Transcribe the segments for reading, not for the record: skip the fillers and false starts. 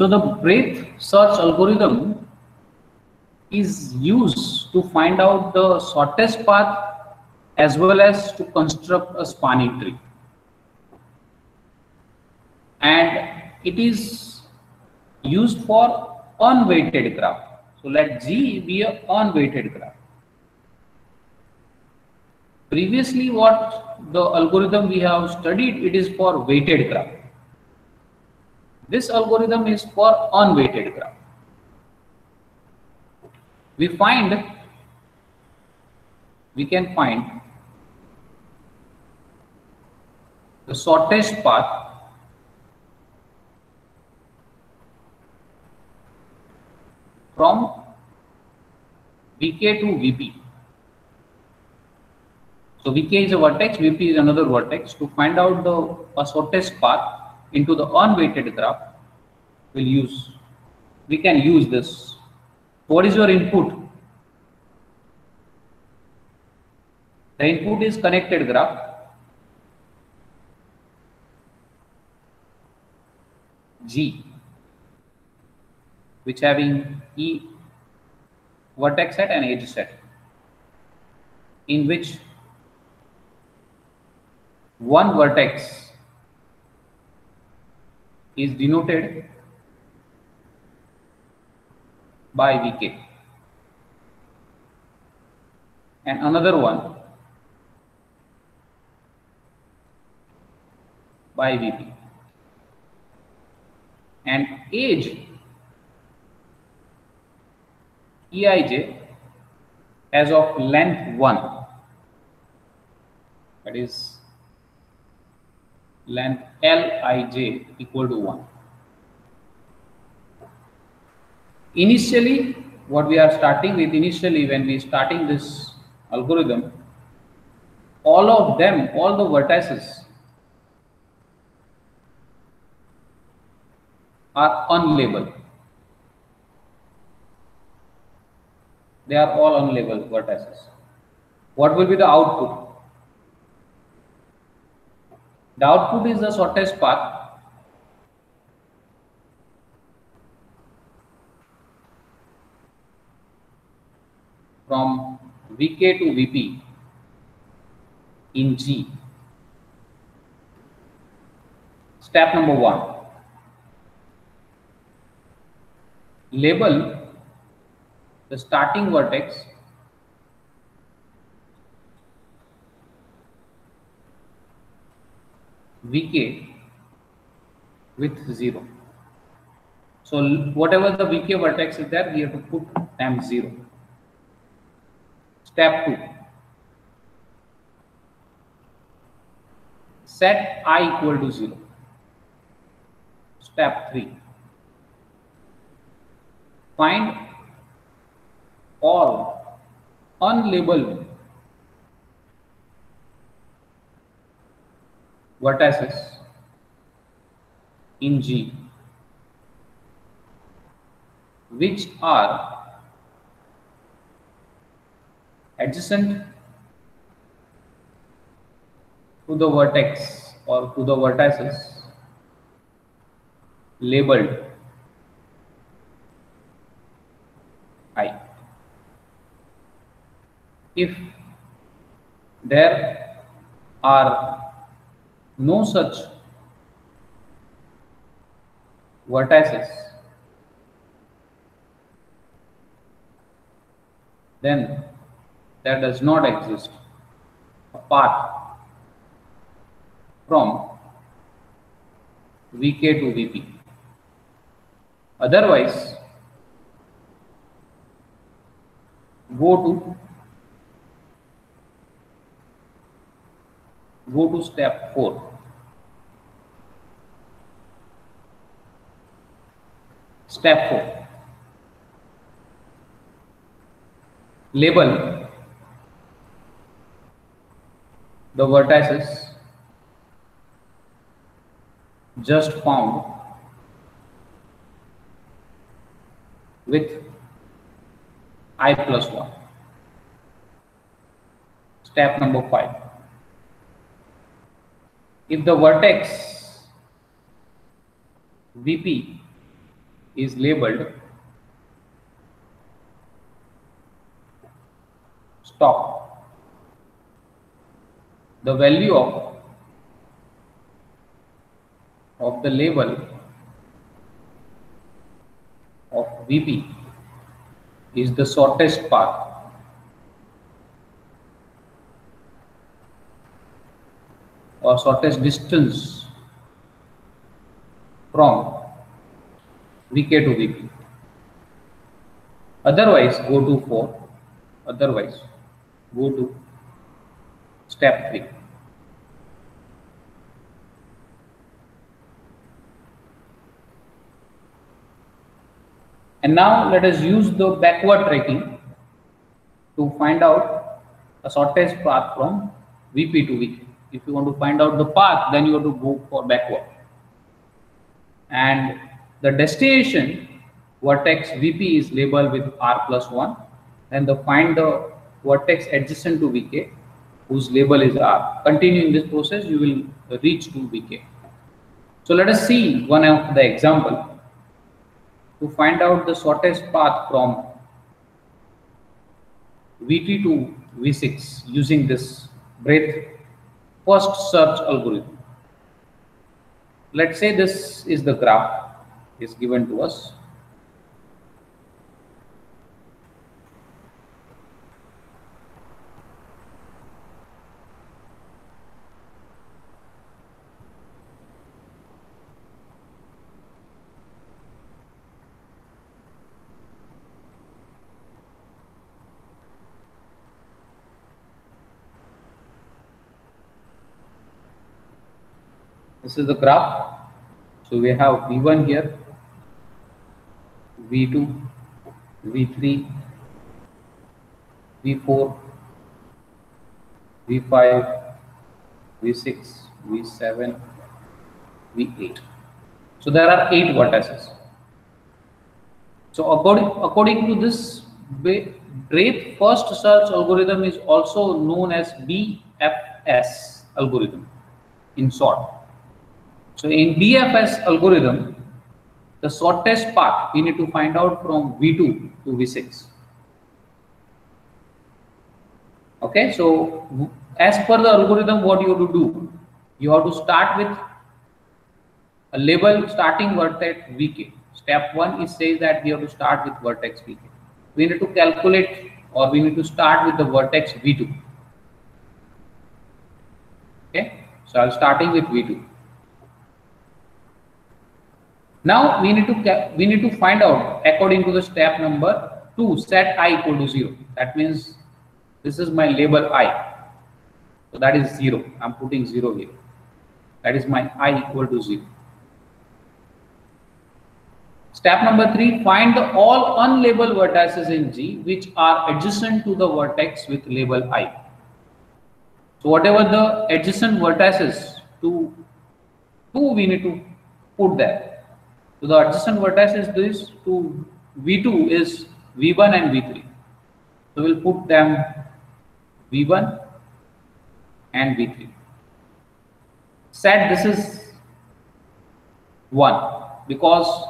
So the breadth search algorithm is used to find out the shortest path as well as to construct a spanning tree. And it is used for unweighted graph. So let G be a unweighted graph. Previously what the algorithm we have studied, it is for weighted graph. This algorithm is for unweighted graph. We can find the shortest path from Vk to Vp. So Vk is a vertex, Vp is another vertex. To find out the shortest path into the unweighted graph, we can use this. What is your input? The input is connected graph. G, which having E vertex set and edge set, in which one vertex is denoted by Vk and another one by Vp, and edge Eij as of length 1, that is length Lij equal to 1. Initially, what we are starting with, when we starting this algorithm, all the vertices are unlabeled. They are all unlabeled vertices. What will be the output? The output is the shortest path from Vk to Vp in G. Step number 1. Label the starting vertex Vk with 0. So whatever the Vk vertex is there, we have to put times 0. Step 2. Set I equal to 0. Step 3. Find all unlabeled vertices in G which are adjacent to the vertex or to the vertices labeled I. If there are no such vertices, then there does not exist a path from Vk to Vp. Otherwise, go to step 4. Step 4. Label the vertices just found with I plus 1. Step number 5. If the vertex Vp is labeled stop. The value of the label of VP is the shortest path or shortest distance from VK to VP. Otherwise, go to 4. Otherwise, go to step 3. And now let us use the backward tracking to find out a shortest path from VP to VK. If you want to find out the path, then you have to go for backward. And the destination vertex VP is labeled with R+1, and find the vertex adjacent to VK whose label is R. Continuing this process, you will reach to VK. So let us see one of the example to find out the shortest path from VT to V6 using this breadth first search algorithm. Let's say this is the graph is given to us. This is the graph. So we have V1 here, V2, V3, V4, V5, V6, V7, V8. So there are 8 vertices. So according to this breadth first search algorithm is also known as BFS algorithm in short. So in BFS algorithm, the shortest path we need to find out from V2 to V6. Okay, so as per the algorithm, what you have to do? You have to start with a label starting vertex VK. Step 1 is says that we have to start with vertex VK. We need to calculate or we need to start with the vertex V2. Okay, so I'm starting with V2. Now we need to find out according to the step number 2, set I equal to 0. That means this is my label I. So that is 0. I'm putting 0 here. That is my I equal to 0. Step number 3, find all unlabeled vertices in G which are adjacent to the vertex with label I. So whatever the adjacent vertices to 2 we need to put there. So the adjacent vertices this to V2 is V1 and V3. So we'll put them V1 and V3. Set this is 1 because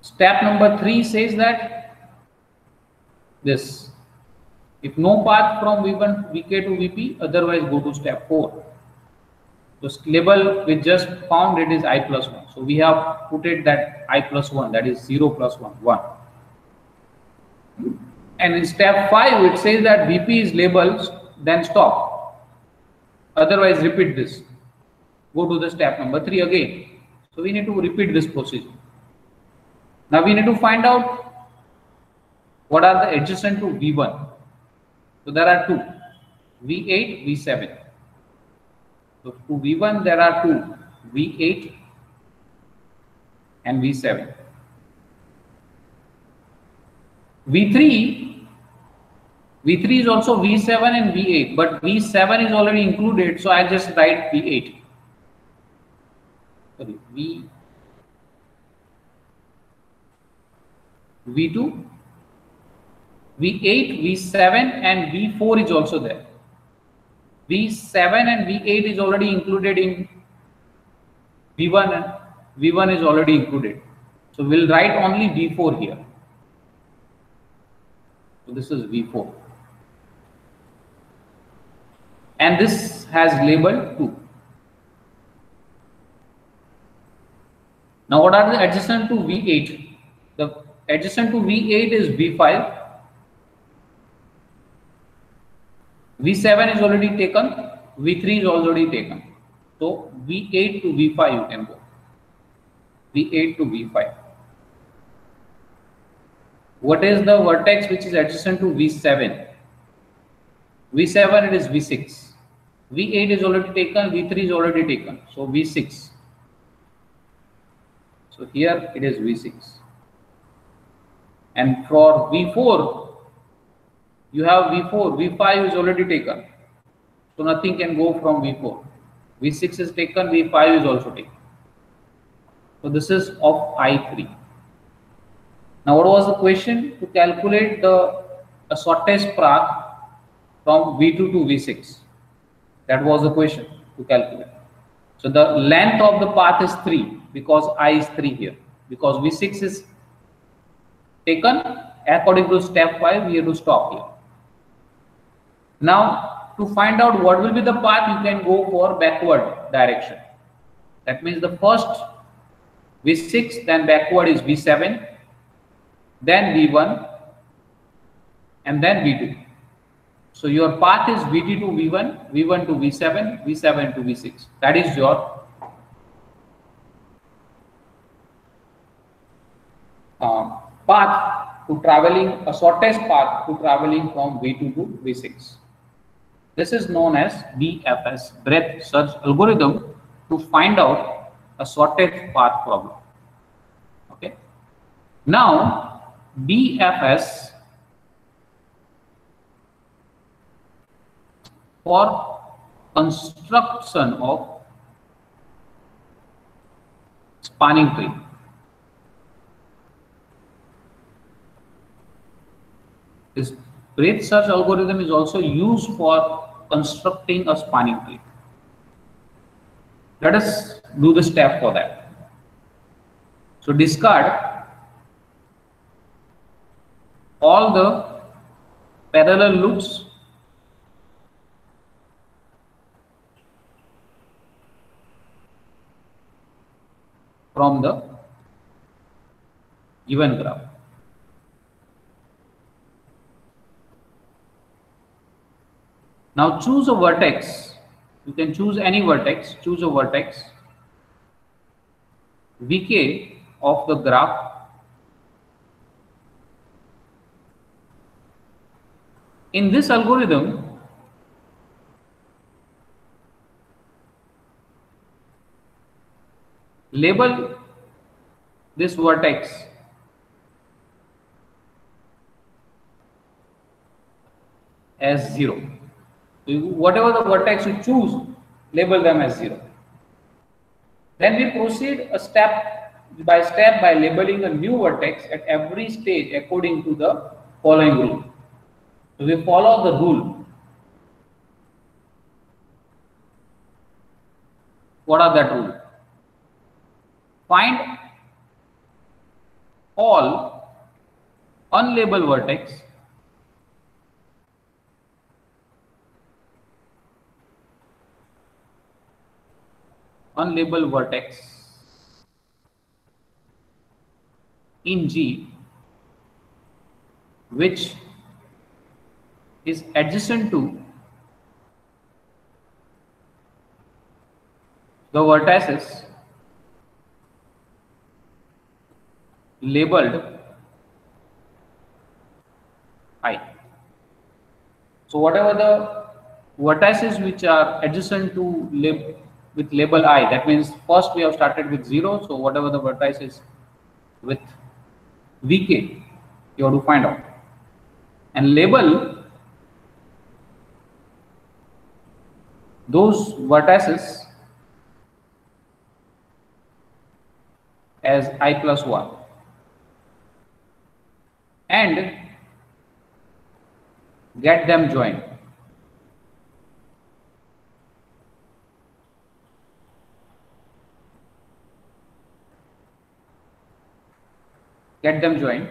step number 3 says that this, if no path from V1, VK to VP, otherwise go to step 4. So label we just found it is I+1. So we have put it that I+1, that is 0 plus 1, 1. And in step 5, it says that VP is labeled, then stop. Otherwise, repeat this. Go to the step number 3 again. So we need to repeat this procedure. Now we need to find out what are the adjacent to V1. So there are 2, V8, V7. So to V1 there are 2, V8 and V7. V3 is also V7 and V8, but V7 is already included, so I just write V8. Sorry, V2, V8, V7 and V4 is also there. V7 and V8 is already included in V1 V1 is already included. So we'll write only V4 here. So this is V4. And this has label 2. Now what are the adjacent to V8? The adjacent to V8 is V5. V7 is already taken. V3 is already taken. So V8 to V5 you can go. V8 to V5. What is the vertex which is adjacent to V7? V7 it is V6. V8 is already taken, V3 is already taken. So V6. So here it is V6. And for V4, you have V4, V5 is already taken. So nothing can go from V4. V6 is taken, V5 is also taken. So this is of I3. Now what was the question? To calculate the shortest path from V2 to V6. That was the question to calculate. So the length of the path is 3 because I is 3 here. Because V6 is taken, according to step 5, we have to stop here. Now to find out what will be the path, you can go for backward direction. That means the first V6, then backward is V7, then V1, and then V2. So your path is VT to V1, V1 to V7, V7 to V6. That is your path to traveling, a shortest path to traveling from V2 to V6. This is known as BFS, breadth search algorithm, to find out a shortest path problem. Okay. Now BFS for construction of spanning tree. This breadth search algorithm is also used for constructing a spanning tree. Let us do the step for that. So discard all the parallel loops from the given graph. Now choose a vertex. You can choose any vertex. Choose a vertex Vk of the graph in this algorithm. Label this vertex as 0. Whatever the vertex you choose, label them as 0. Then we proceed a step by step by labeling a new vertex at every stage according to the following rule. So we follow the rule. What are that rule? Find all unlabeled vertex in G which is adjacent to the vertices labeled I. So whatever the vertices which are adjacent to with label I, that means first we have started with 0, so whatever the vertices with Vk, you have to find out and label those vertices as I plus 1 and get them joined. get them joined.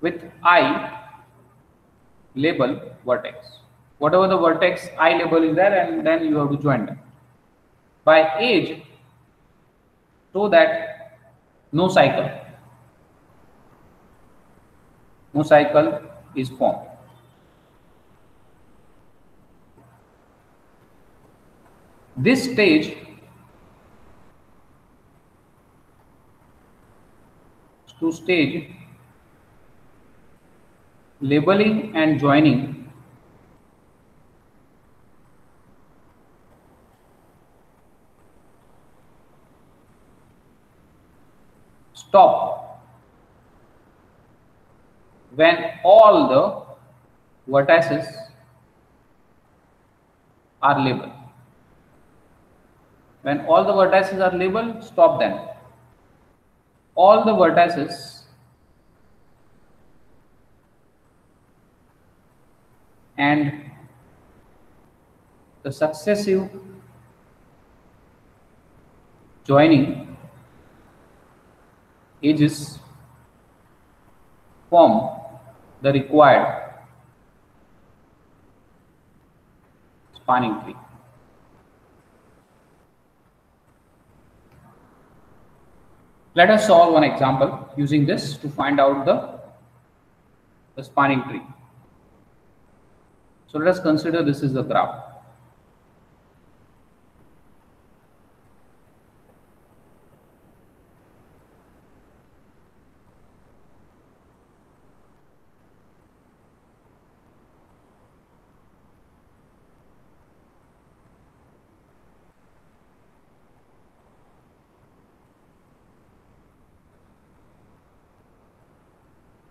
With I, label vertex. Whatever the vertex I label is there, and then you have to join them. By age, so that no cycle is formed. This stage to stage labeling and joining stop when all the vertices are labeled. When all the vertices are labeled, stop them. All the vertices and the successive joining edges form the required spanning tree. Let us solve one example using this to find out the spanning tree. So let us consider this is the graph.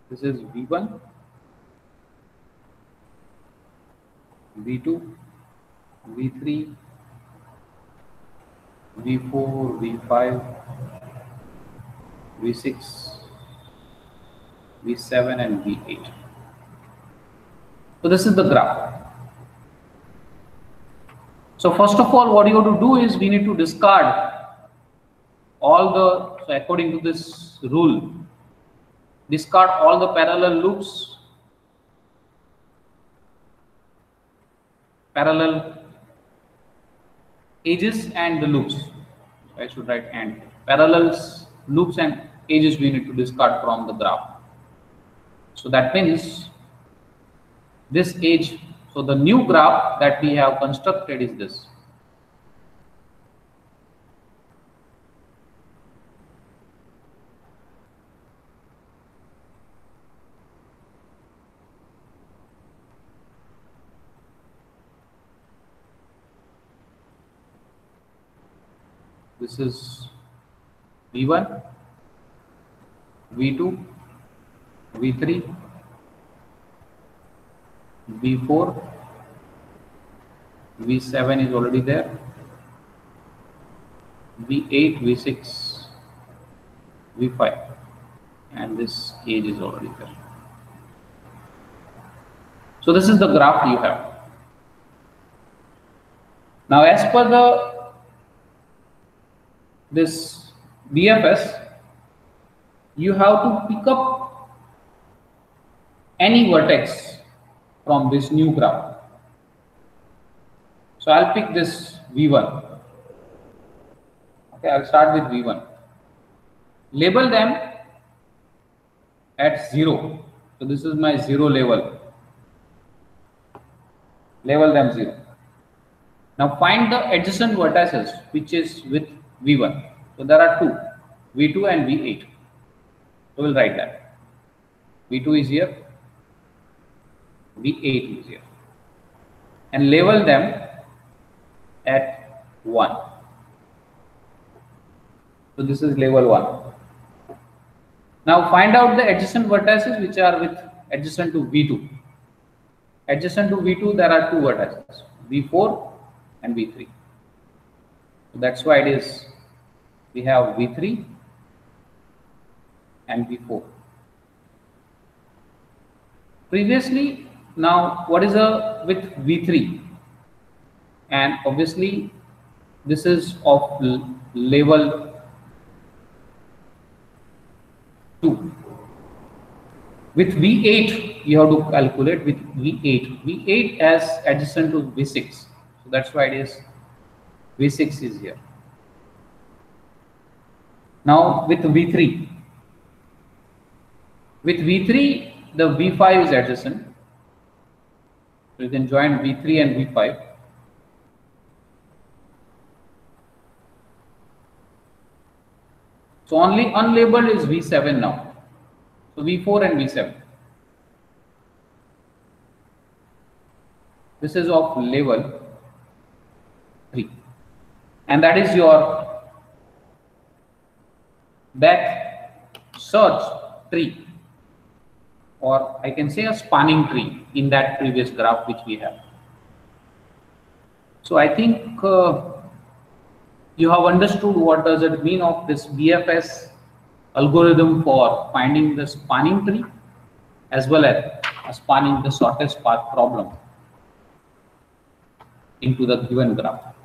This is V1, V2, V3, V4, V5, V6, V7 and V8. So this is the graph. So first of all, what you have to do is we need to discard all the, so according to this rule, discard all the parallel loops, parallel edges and the loops. I should write and. Parallels, loops and edges we need to discard from the graph. So that means this edge, so the new graph that we have constructed is this. This is V1, V2, V3, V4, V7 is already there, V8, V6, V5, and this edge is already there. So this is the graph you have. Now as per this BFS, you have to pick up any vertex from this new graph. So I'll pick this V1. Okay, I'll start with V1. Label them at 0. So this is my 0 label. Label them 0. Now find the adjacent vertices which is with V1. So there are two, V2 and V8. So we'll write that. V2 is here, V8 is here. And label them at 1. So this is label 1. Now find out the adjacent vertices which are with adjacent to V2. Adjacent to V2 there are two vertices, V4 and V3. So that's why it is, we have V3 and V4. Previously, now what is with V3? And obviously this is of label 2. With V8, you have to calculate with V8. V8 as adjacent to V6. So that's why it is V6 is here. Now with V3. With V3, the V5 is adjacent. So you can join V3 and V5. So only unlabeled is V7 now. So V4 and V7. This is of label 3. And that is your back search tree, or I can say a spanning tree in that previous graph which we have. So I think you have understood what does it mean of this BFS algorithm for finding the spanning tree as well as spanning the shortest path problem into the given graph.